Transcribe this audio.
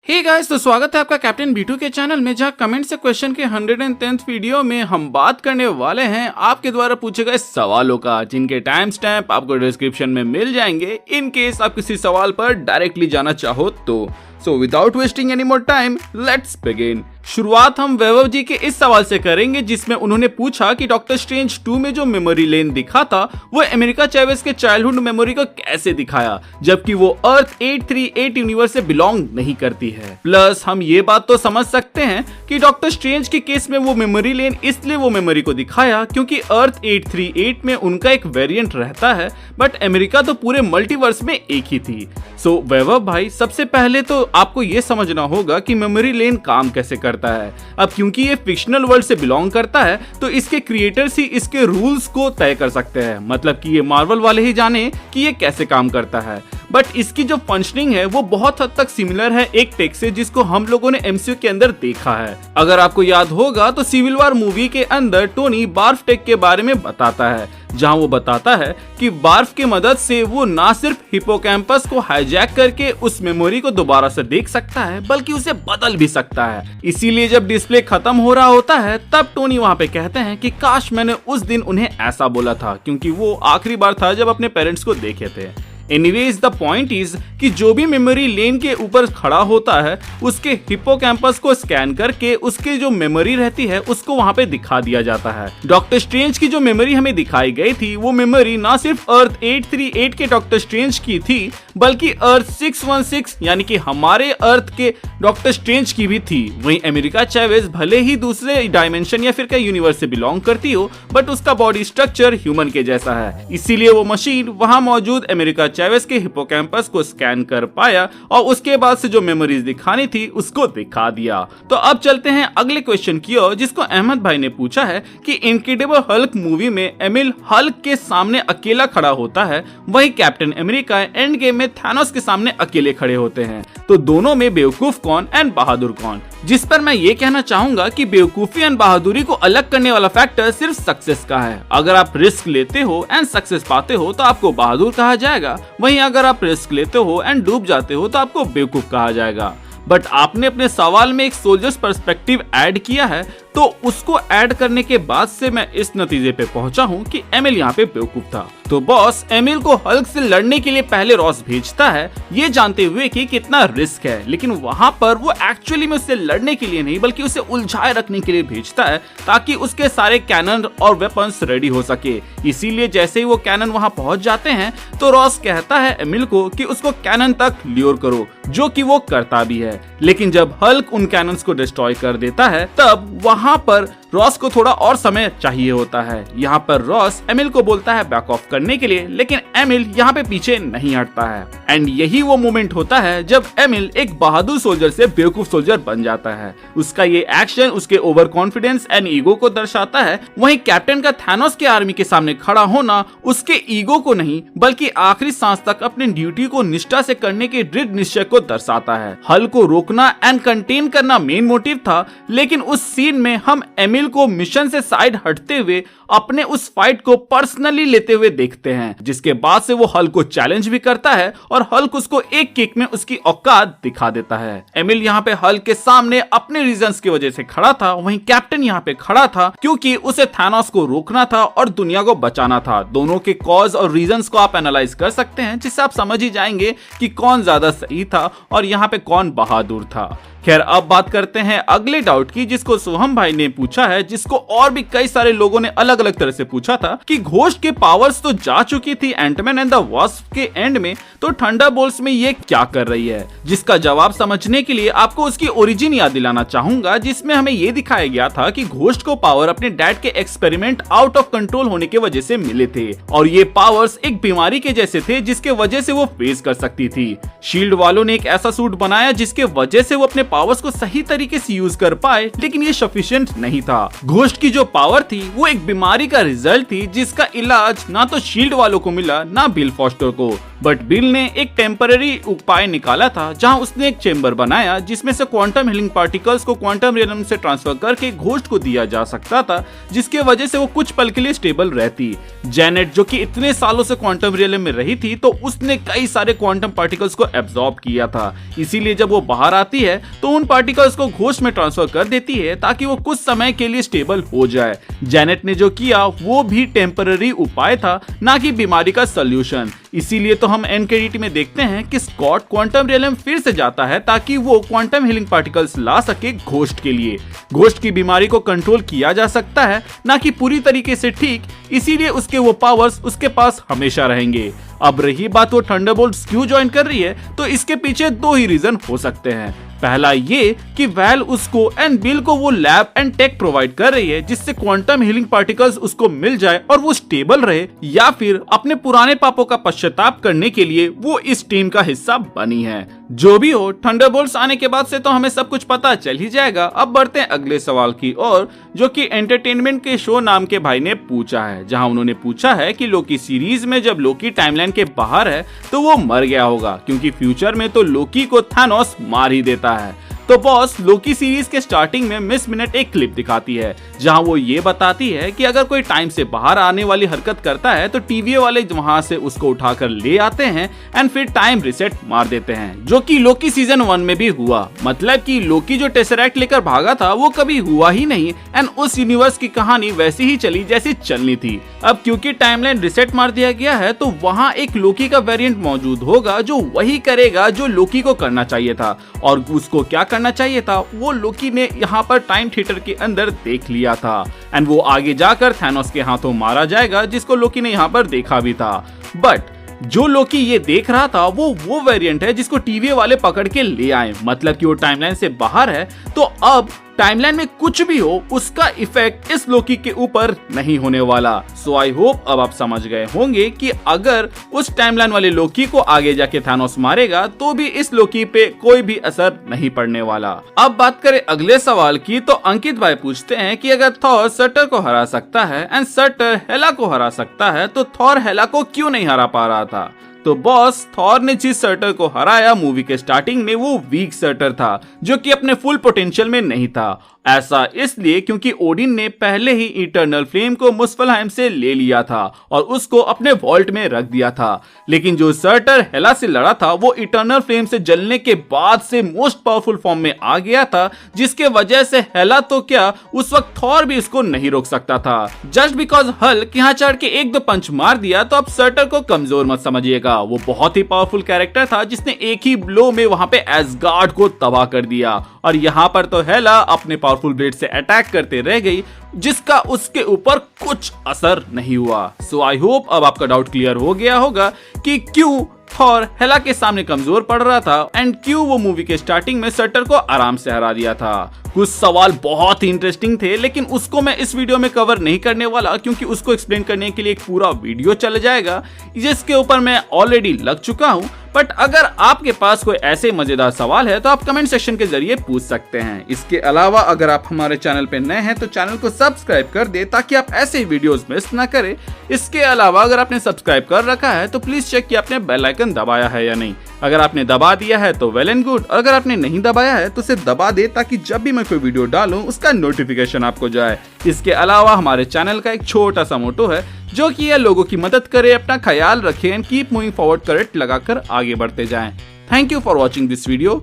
Hey guys, तो स्वागत है आपका कैप्टन B2 के चैनल में, जहां कमेंट से क्वेश्चन के 110th वीडियो में हम बात करने वाले हैं आपके द्वारा पूछे गए सवालों का, जिनके टाइम स्टैम्प आपको डिस्क्रिप्शन में मिल जाएंगे इन केस आप किसी सवाल पर डायरेक्टली जाना चाहो तो। So without wasting any more time, let's begin. शुरुआत हम वैभव जी के इस सवाल से करेंगे जिसमें उन्होंने पूछा कि डॉक्टर स्ट्रेंज 2 में जो मेमोरी लेन दिखा था वो अमेरिका चैवेज के चाइल्डहुड मेमोरी को कैसे दिखाया, जबकि वो अर्थ 838 यूनिवर्स से बिलोंग नहीं करती है। प्लस हम ये बात तो समझ सकते हैं कि डॉक्टर स्ट्रेंज के केस में वो मेमोरी लेन इसलिए वो मेमोरी को दिखाया क्योंकि अर्थ 838 में उनका एक वेरिएंट रहता है, बट अमेरिका तो पूरे मल्टीवर्स में एक ही थी। सो वैभव भाई, सबसे पहले तो आपको ये समझना होगा कि मेमोरी लेन काम कैसे करता है। अब क्योंकि ये फिक्शनल वर्ल्ड से बिलोंग करता है तो इसके क्रिएटर्स ही इसके रूल्स को तय कर सकते हैं, मतलब कि ये मार्वल वाले ही जाने कि ये कैसे काम करता है। बट इसकी जो फंक्शनिंग है वो बहुत हद तक सिमिलर है एक टेक से जिसको हम लोगों ने एमसीयू के अंदर देखा है। अगर आपको याद होगा तो सिविल वॉर मूवी के अंदर टोनी बार्फ टेक के बारे में बताता है, जहां वो बताता है कि बार्फ की मदद से वो ना सिर्फ हिपोकैम्पस को हाईजैक करके उस मेमोरी को दोबारा से देख सकता है बल्कि उसे बदल भी सकता है। इसीलिए जब डिस्प्ले खत्म हो रहा होता है तब टोनी वहां पे कहते हैं कि काश मैंने उस दिन उन्हें ऐसा बोला था, क्योंकि वो आखिरी बार था जब अपने पेरेंट्स को देखे थे। एनीवेज द पॉइंट इज कि जो भी मेमोरी लेन के ऊपर खड़ा होता है उसके हिपोकैम्पस को स्कैन करके उसके जो मेमोरी रहती है उसको वहां पे दिखा दिया जाता है। डॉक्टर स्ट्रेंज की जो मेमोरी हमें दिखाई गई थी वो मेमोरी ना सिर्फ अर्थ 838 के डॉक्टर स्ट्रेंज की थी बल्कि अर्थ 616 यानी कि हमारे अर्थ के डॉक्टर स्ट्रेंज की भी थी। वहीं अमेरिका चैवेज भले ही दूसरे डायमेंशन या फिर कई यूनिवर्स से बिलोंग करती हो, बट उसका बॉडी स्ट्रक्चर ह्यूमन के जैसा है, इसीलिए वो मशीन वहां मौजूद अमेरिका चैवेज के हिपोकैम्पस को स्कैन कर पाया और उसके बाद से जो मेमोरीज दिखानी थी उसको दिखा दिया। तो अब चलते हैं अगले क्वेश्चन की ओर, जिसको अहमद भाई ने पूछा है कि इनक्रेडिबल हल्क मूवी में एमिल हल्क के सामने अकेला खड़ा होता है, वही कैप्टन अमेरिका एंड गेम में थानोस के सामने अकेले खड़े होते हैं, तो दोनों में बेवकूफ कौन एंड बहादुर कौन? जिस पर मैं ये कहना चाहूंगा कि बेवकूफी एंड बहादुरी को अलग करने वाला फैक्टर सिर्फ सक्सेस का है। अगर आप रिस्क लेते हो एंड सक्सेस पाते हो तो आपको बहादुर कहा जाएगा, वहीं अगर आप रिस्क लेते हो एंड डूब जाते हो तो आपको बेवकूफ कहा जाएगा। बट आपने अपने सवाल में एक सोल्जर्स पर्सपेक्टिव ऐड किया है, तो उसको ऐड करने के बाद से मैं इस नतीजे पे पहुंचा हूं कि एमिल यहाँ पे बेवकूफ था। तो बॉस एमिल को हल्क से लड़ने के लिए पहले रॉस भेजता है, ये जानते हुए कि कितना रिस्क है, लेकिन वहां पर वो एक्चुअली में उससे लड़ने के लिए नहीं बल्कि उसे उलझाए रखने के लिए भेजता है ताकि उसके सारे कैनन और वेपन्स रेडी हो सके। इसीलिए जैसे ही वो कैनन वहां पहुंच जाते हैं तो रॉस कहता है एमिल को कि उसको कैनन तक ल्योर करो, जो कि वो करता भी है। लेकिन जब हल्क उन कैनन्स को डिस्ट्रॉय कर देता है तब वहां पर रॉस को थोड़ा और समय चाहिए होता है। यहाँ पर रॉस एमिल को बोलता है बैक ऑफ करने के लिए, लेकिन एमिल यहाँ पे पीछे नहीं हटता है। एंड यही वो मोमेंट होता है जब एमिल एक बहादुर सोल्जर से बेवकूफ सोल्जर बन जाता है। उसका ये एक्शन उसके ओवर कॉन्फिडेंस एंड ईगो को दर्शाता है, वहीं कैप्टन का थानोस के आर्मी के सामने खड़ा होना उसके ईगो को नहीं बल्कि आखिरी सांस तक अपनी ड्यूटी को निष्ठा से करने के दृढ़ निश्चय को दर्शाता है। हल्क को रोकना एंड कंटेन करना मेन मोटिव था, लेकिन उस सीन में हम एमिल को मिशन से साइड हटते हुए अपने उस फाइट को पर्सनली लेते हुए देखते हैं, जिसके बाद से वो हल्क को चैलेंज भी करता है और हल्क उसको एक किक में उसकी औकात दिखा देता है। एमिल यहाँ पे हल्क के सामने अपने रीजंस की वजह से खड़ा था, वहीं कैप्टन यहाँ पे खड़ा था क्योंकि उसे थानोस को रोकना था और दुनिया को बचाना था। दोनों के कॉज और रीजंस को आप एनालाइज कर सकते हैं, जिससे आप समझ ही जाएंगे कि कौन ज्यादा सही था और यहाँ पे कौन बहादुर था। खैर, अब बात करते हैं अगले डाउट की, जिसको सोहम भाई ने पूछा है, जिसको और भी कई सारे लोगों ने अलग अलग तरह से पूछा था कि घोस्ट के पावर्स तो जा चुकी थी एंटमैन एंड द वास्प के एंड में, तो थंडरबोल्ट्स में ये क्या कर रही है? जिसका जवाब समझने के लिए आपको उसकी ओरिजिन याद दिलाना चाहूंगा, जिसमें हमें ये दिखाया गया था कि घोस्ट को पावर अपने डैड के एक्सपेरिमेंट आउट ऑफ कंट्रोल होने की वजह से मिले थे, और ये पावर्स एक बीमारी के जैसे थे जिसके वजह से वो फेस कर सकती थी। शील्ड वालों ने एक ऐसा सूट बनाया जिसके वजह से वो अपने पावर्स को सही तरीके से यूज कर पाए, लेकिन ये सफिशिएंट नहीं था। घोस्ट की जो पावर थी वो एक बीमारी बीमारी का रिजल्ट थी जिसका इलाज ना तो शील्ड वालों को मिला ना बिल फॉस्टर को, बट बिल ने एक टेम्पररी उपाय निकाला था जहां उसने एक चेंबर बनाया जिसमें से क्वांटम हीलिंग पार्टिकल्स को क्वांटम रियलम से ट्रांसफर करके घोस्ट को दिया जा सकता था, जिसके वजह से वो कुछ पल के लिए स्टेबल रहती। जेनेट जो कि इतने सालों से क्वांटम रियलम में रही थी तो उसने कई सारे क्वांटम पार्टिकल्स को एब्जॉर्ब किया था, इसीलिए जब वो बाहर आती है तो उन पार्टिकल्स को घोस्ट में ट्रांसफर कर देती है ताकि वो कुछ समय के लिए स्टेबल हो जाए। जेनेट ने जो किया वो भी टेम्पररी उपाय था, ना कि बीमारी का सोल्यूशन। इसीलिए तो हम एनकेडीटी में देखते हैं कि स्कॉट क्वांटम रियलम फिर से जाता है ताकि वो क्वांटम हीलिंग पार्टिकल्स ला सके घोस्ट के लिए। घोस्ट की बीमारी को कंट्रोल किया जा सकता है, ना कि पूरी तरीके से ठीक, इसीलिए उसके वो पावर्स उसके पास हमेशा रहेंगे। अब रही बात वो थंडरबोल्ट्स क्यों ज्वाइन कर रही है, तो इसके पीछे दो ही रीजन हो सकते हैं। पहला ये कि वैल उसको एंड बिल को वो लैब एंड टेक प्रोवाइड कर रही है जिससे क्वांटम हीलिंग पार्टिकल्स उसको मिल जाए और वो स्टेबल रहे, या फिर अपने पुराने पापों का पश्चाताप करने के लिए वो इस टीम का हिस्सा बनी है। जो भी हो, थंडरबोल्ट्स आने के बाद से तो हमें सब कुछ पता चल ही जाएगा। अब बढ़ते हैं अगले सवाल की ओर, जो कि एंटरटेनमेंट के शो नाम के भाई ने पूछा है, जहां उन्होंने पूछा है कि लोकी सीरीज में जब लोकी टाइमलाइन के बाहर है तो वो मर गया होगा, क्योंकि फ्यूचर में तो लोकी को थानोस मार ही देता है। तो बॉस, लोकी सीरीज के स्टार्टिंग में मिस मिनट एक क्लिप दिखाती है जहां वो ये बताती है कि अगर कोई टाइम से बाहर आने वाली हरकत करता है तो टीवी वाले वहां से उसको उठाकर ले आते हैं एंड फिर टाइम रिसेट मार देते हैं, जो कि लोकी सीजन 1 में भी हुआ। मतलब कि लोकी जो टेसरैक्ट लेकर भागा था वो कभी हुआ ही नहीं एंड उस यूनिवर्स की कहानी वैसी ही चली जैसी चलनी थी। अब क्योंकि टाइमलाइन रिसेट मार दिया गया है तो वहाँ एक लोकी का वेरिएंट मौजूद होगा जो वही करेगा जो लोकी को करना चाहिए था, और उसको क्या करना चाहिए था वो लोकी ने यहाँ पर टाइम थिएटर के अंदर देख लिया था एंड वो आगे जाकर थानोस के हाथों मारा जाएगा, जिसको लोकी ने यहाँ पर देखा भी था। बट जो लोकी ये देख रहा था वो वेरिएंट है जिसको टीवी वाले पकड़ के ले आए, मतलब कि वो टाइमलाइन से बाहर है। तो अब टाइमलाइन में कुछ भी हो उसका इफेक्ट इस लोकी के ऊपर नहीं होने वाला। सो आई होप अब आप समझ गए होंगे कि अगर उस टाइमलाइन वाले लोकी को आगे जाके थानोस मारेगा तो भी इस लोकी पे कोई भी असर नहीं पड़ने वाला। अब बात करें अगले सवाल की, तो अंकित भाई पूछते हैं कि अगर थॉर सर्टर को हरा सकता है एंड सर्टर हेला को हरा सकता है तो थॉर हेला को क्यों नहीं हरा पा रहा था। तो बॉस, थॉर ने जिस सर्टर को हराया मूवी के स्टार्टिंग में वो वीक सर्टर था जो कि अपने फुल पोटेंशियल में नहीं था। ऐसा इसलिए क्योंकि ओडिन ने पहले ही इटर्नल फ्लेम को मुस्फलहाइम से ले लिया था और उसको अपने वॉल्ट में रख दिया था। लेकिन जो सर्टर हेला से लड़ा था वो इटर्नल फ्लेम से जलने के बाद से मोस्ट पावरफुल फॉर्म में आ गया था, जिसके वजह से हेला तो क्या उस वक्त थॉर भी इसको नहीं रोक सकता था। जस्ट बिकॉज हल्क यहाँ चढ़ के एक दो पंच मार दिया तो अब सर्टर को कमजोर मत समझिएगा, वो बहुत ही पावरफुल कैरेक्टर था जिसने एक ही ब्लो में वहां पे एसगार्ड को तबाह कर दिया। और यहाँ पर तो हेला अपने पावरफुल ब्लेड से अटैक करते रह गई जिसका उसके ऊपर कुछ असर नहीं हुआ। सो आई होप अब आपका डाउट क्लियर हो गया होगा कि क्यों थॉर हेला के सामने कमजोर पड़ रहा था एंड क्यों वो मूवी के स्टार्टिंग में सर्टर को आराम से हरा दिया था। कुछ सवाल बहुत ही इंटरेस्टिंग थे लेकिन उसको मैं इस वीडियो में कवर नहीं करने वाला, क्योंकि उसको एक्सप्लेन करने के लिए एक पूरा वीडियो चल जाएगा जिसके ऊपर मैं ऑलरेडी लग चुका हूँ। बट अगर आपके पास कोई ऐसे मजेदार सवाल है तो आप कमेंट सेक्शन के जरिए पूछ सकते हैं। इसके अलावा अगर आप हमारे चैनल पे नए हैं तो चैनल को सब्सक्राइब कर दे ताकि आप ऐसे वीडियोस मिस ना करें। इसके अलावा अगर आपने सब्सक्राइब कर रखा है तो प्लीज चेक कि आपने बेल आइकन दबाया है या नहीं। अगर आपने दबा दिया है तो वेल एंड गुड, और अगर आपने नहीं दबाया है तो उसे दबा दे ताकि जब भी मैं कोई वीडियो डालूं उसका नोटिफिकेशन आपको जाए। इसके अलावा हमारे चैनल का एक छोटा सा मोटो है जो कि यह लोगों की मदद करे, अपना ख्याल रखें and keep moving forward correct लगाकर आगे बढ़ते जाएं। Thank you for watching this video.